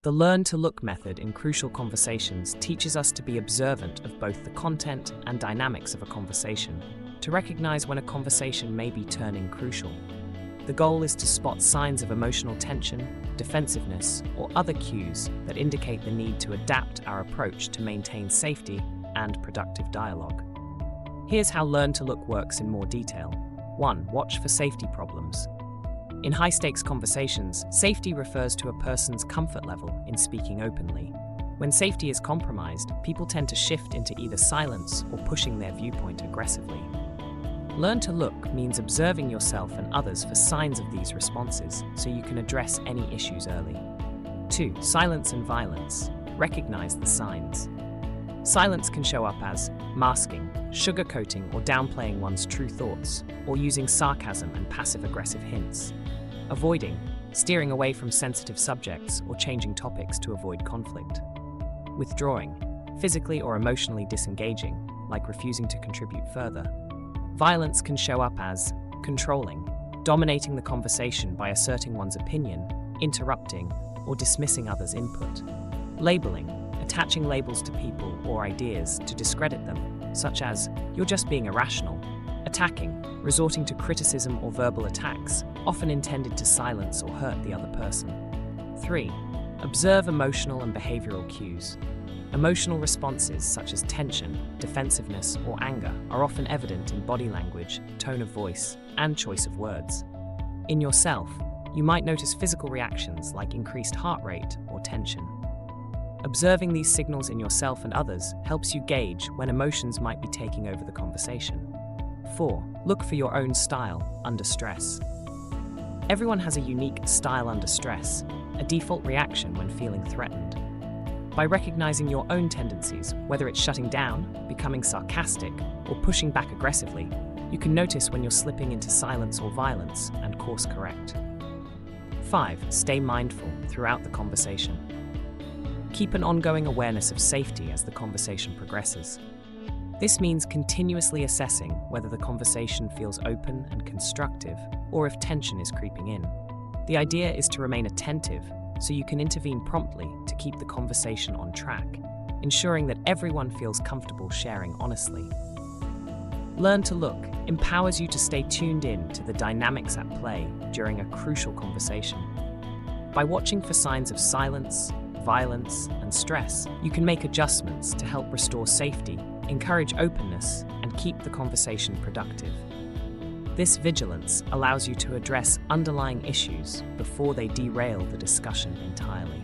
The learn to look method in crucial conversations teaches us to be observant of both the content and dynamics of a conversation, to recognize when a conversation may be turning crucial. The goal is to spot signs of emotional tension, defensiveness, or other cues that indicate the need to adapt our approach to maintain safety and productive dialogue. Here's how learn to look works in more detail. 1. Watch for safety problems. In high-stakes conversations, safety refers to a person's comfort level in speaking openly. When safety is compromised, people tend to shift into either silence or pushing their viewpoint aggressively. Learn to look means observing yourself and others for signs of these responses so you can address any issues early. 2. Silence and violence. Recognize the signs. Silence can show up as masking, sugarcoating or downplaying one's true thoughts, or using sarcasm and passive-aggressive hints. Avoiding, steering away from sensitive subjects or changing topics to avoid conflict. Withdrawing, physically or emotionally disengaging, like refusing to contribute further. Violence can show up as controlling, dominating the conversation by asserting one's opinion, interrupting, or dismissing others' input. Labeling, attaching labels to people or ideas to discredit them, such as, "You're just being irrational." Attacking, resorting to criticism or verbal attacks, often intended to silence or hurt the other person. 3. Observe emotional and behavioral cues. Emotional responses such as tension, defensiveness, or anger are often evident in body language, tone of voice, and choice of words. In yourself, you might notice physical reactions like increased heart rate or tension. Observing these signals in yourself and others helps you gauge when emotions might be taking over the conversation. 4. Look for your own style under stress. Everyone has a unique style under stress, a default reaction when feeling threatened. By recognizing your own tendencies, whether it's shutting down, becoming sarcastic, or pushing back aggressively, you can notice when you're slipping into silence or violence and course correct. 5. Stay mindful throughout the conversation. Keep an ongoing awareness of safety as the conversation progresses. This means continuously assessing whether the conversation feels open and constructive, or if tension is creeping in. The idea is to remain attentive so you can intervene promptly to keep the conversation on track, ensuring that everyone feels comfortable sharing honestly. Learn to look empowers you to stay tuned in to the dynamics at play during a crucial conversation. By watching for signs of silence, violence, and stress, you can make adjustments to help restore safety, encourage openness, and keep the conversation productive. This vigilance allows you to address underlying issues before they derail the discussion entirely.